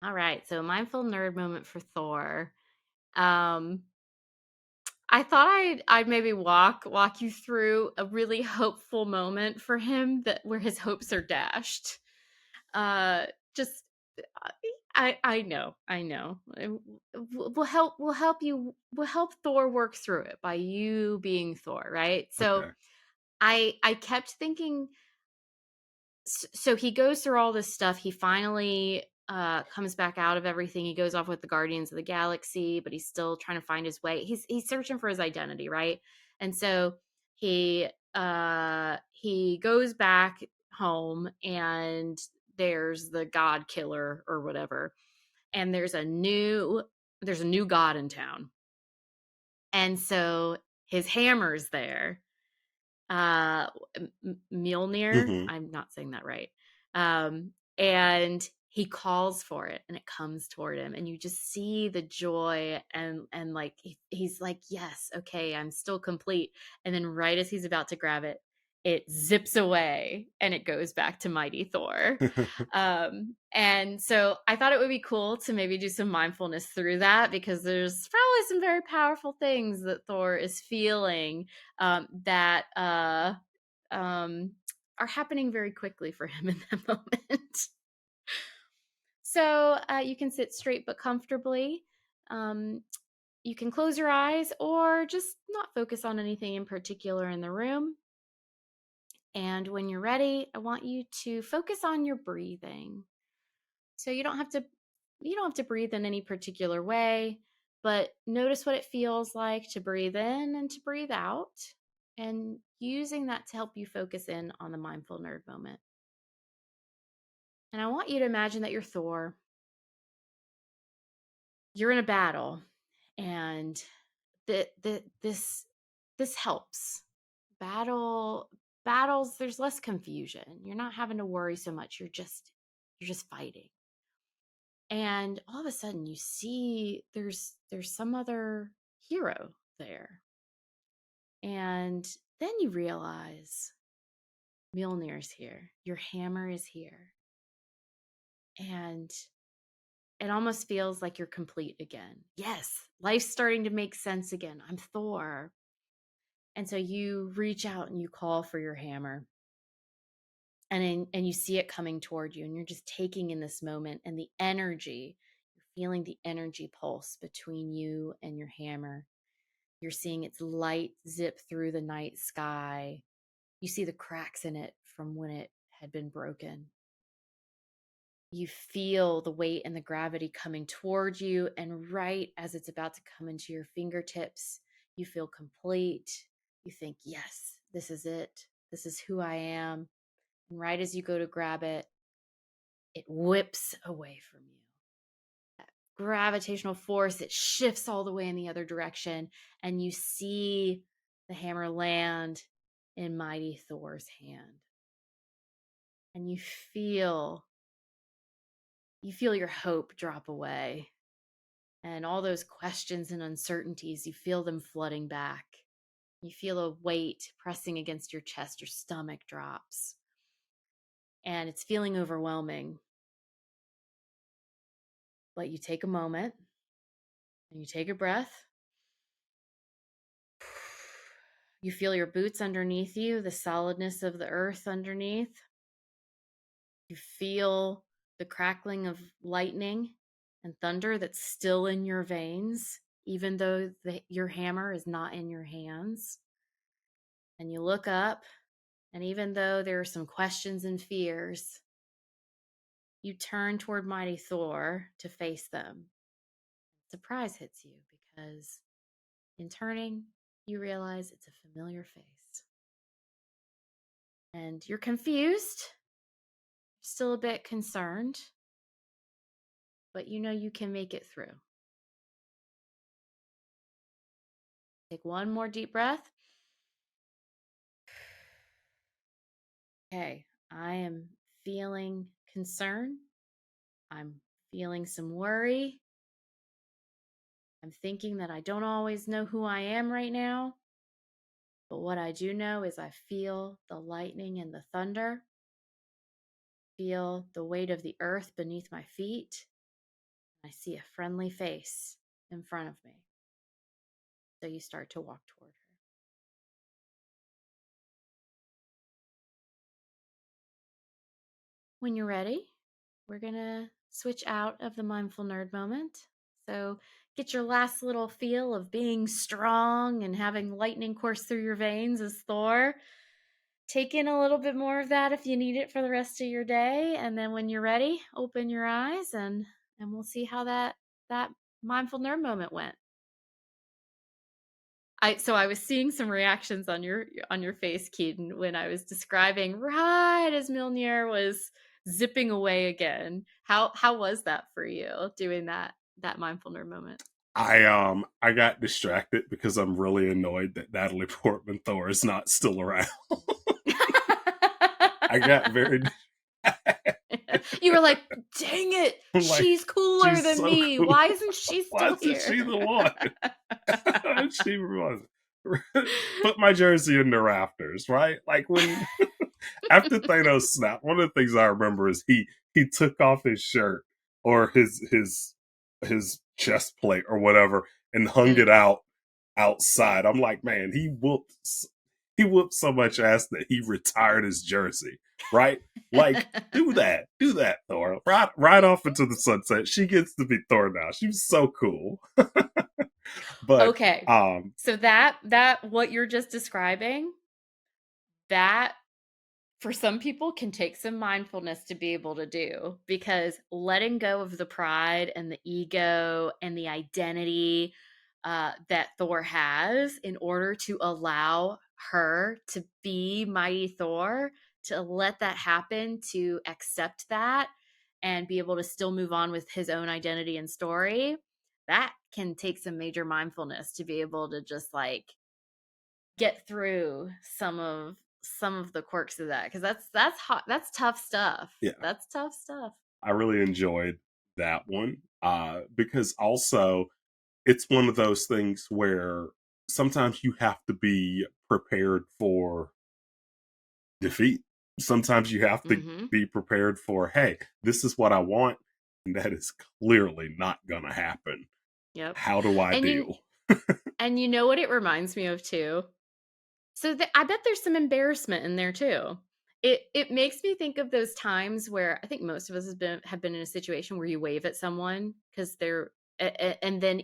All right. So mindful nerd moment for Thor. Um, I thought I'd maybe walk you through a really hopeful moment for him that where his hopes are dashed. Uh, just I know. We'll help Thor work through it by you being Thor, right? So Okay. I kept thinking so he goes through all this stuff. He finally comes back out of everything. He goes off with the Guardians of the Galaxy, but he's still trying to find his way. He's searching for his identity, right? And so he goes back home, and there's the God Killer or whatever, and there's a new god in town, and so his hammer's there, uh Mjølnir. Hmm. I'm not saying that right. And he calls for it and it comes toward him, and you just see the joy, and like he's like, yes, okay, I'm still complete. And then right as he's about to grab it, it zips away and it goes back to Mighty Thor. And so I thought it would be cool to maybe do some mindfulness through that, because there's probably some very powerful things that Thor is feeling, that um, are happening very quickly for him in that moment. So you can sit straight but comfortably. Um, you can close your eyes or just not focus on anything in particular in the room. And when you're ready, I want you to focus on your breathing. So you don't have to breathe in any particular way, but notice what it feels like to breathe in and to breathe out, and using that to help you focus in on the mindful nerd moment. And I want you to imagine that you're Thor. You're in a battle, and this helps. Battle battles, there's less confusion. You're not having to worry so much. You're just fighting. And all of a sudden you see there's some other hero there. And then you realize Mjolnir's here. Your hammer is here. And it almost feels like you're complete again. Yes, life's starting to make sense again. I'm Thor. And so you reach out and you call for your hammer. And you see it coming toward you, and you're just taking in this moment and the energy. You're feeling the energy pulse between you and your hammer. You're seeing its light zip through the night sky. You see the cracks in it from when it had been broken. You feel the weight and the gravity coming towards you, and right as it's about to come into your fingertips, you feel complete. You think, yes, this is it. This is who I am. And right as you go to grab it, it whips away from you. That gravitational force, it shifts all the way in the other direction, and you see the hammer land in Mighty Thor's hand. And you feel your hope drop away, and all those questions and uncertainties, you feel them flooding back. You feel a weight pressing against your chest, your stomach drops, and it's feeling overwhelming. But you take a moment and you take a breath. You feel your boots underneath you, the solidness of the earth underneath. You feel the crackling of lightning and thunder that's still in your veins, even though your hammer is not in your hands. And you look up, and even though there are some questions and fears, you turn toward Mighty Thor to face them. Surprise hits you because in turning, you realize it's a familiar face. And you're confused, still a bit concerned, but you know you can make it through. Take one more deep breath. Okay, I am feeling concern. I'm feeling some worry. I'm thinking that I don't always know who I am right now. But what I do know is I feel the lightning and the thunder, feel the weight of the earth beneath my feet, I see a friendly face in front of me. So you start to walk toward her. When you're ready, we're going to switch out of the mindful nerd moment. So get your last little feel of being strong and having lightning course through your veins as Thor. Take in a little bit more of that if you need it for the rest of your day. And then when you're ready, open your eyes and we'll see how that mindful nerd moment went. I was seeing some reactions on your face, Keaton, when I was describing right as Mjølnir was zipping away again. How was that for you, doing that mindful nerd moment? I got distracted because I'm really annoyed that Natalie Portman Thor is not still around. I got very You were like, dang it, like, she's cooler she's than so me. cool. Why isn't she Why still here? isn't she the one? She was. Put my jersey in the rafters, right? Like when after Thanos snapped, one of the things I remember is he took off his shirt or his chest plate or whatever and hung it out outside. I'm like, man, he whooped so much ass that he retired his jersey, right? Like, do that, Thor. Right off into the sunset. She gets to be Thor now. She's so cool. But okay, so that what you're just describing, that for some people can take some mindfulness to be able to do, because letting go of the pride and the ego and the identity that Thor has in order to allow her to be Mighty Thor, to let that happen, to accept that and be able to still move on with his own identity and story, that can take some major mindfulness to be able to just like get through some of the quirks of that, because that's hot, that's tough stuff. Yeah, that's tough stuff. I really enjoyed that one because also it's one of those things where sometimes you have to be prepared for defeat. Sometimes you have to be prepared for, hey, this is what I want, and that is clearly not gonna happen. Yep. How do I deal? And you know what it reminds me of too? So I bet there's some embarrassment in there too. It makes me think of those times where I think most of us have been in a situation where you wave at someone because they're and then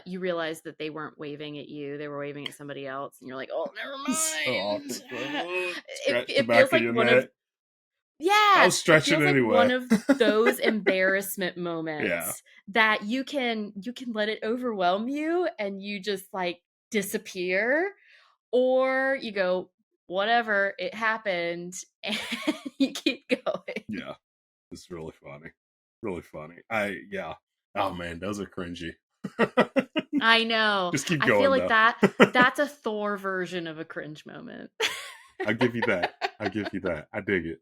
you realize that they weren't waving at you, they were waving at somebody else, and you're like, oh, never mind. So scratch the It back feels of like your one neck. of yeah, I'll it stretch it feels like anyway. one of those embarrassment moments Yeah. that you can let it overwhelm you and you just like disappear, or you go, whatever, it happened, and you keep going. Yeah. It's really funny. Really funny. Oh man, those are cringy. I know. Just keep I feel going like though. that's a Thor version of a cringe moment. I'll give you that. I dig it.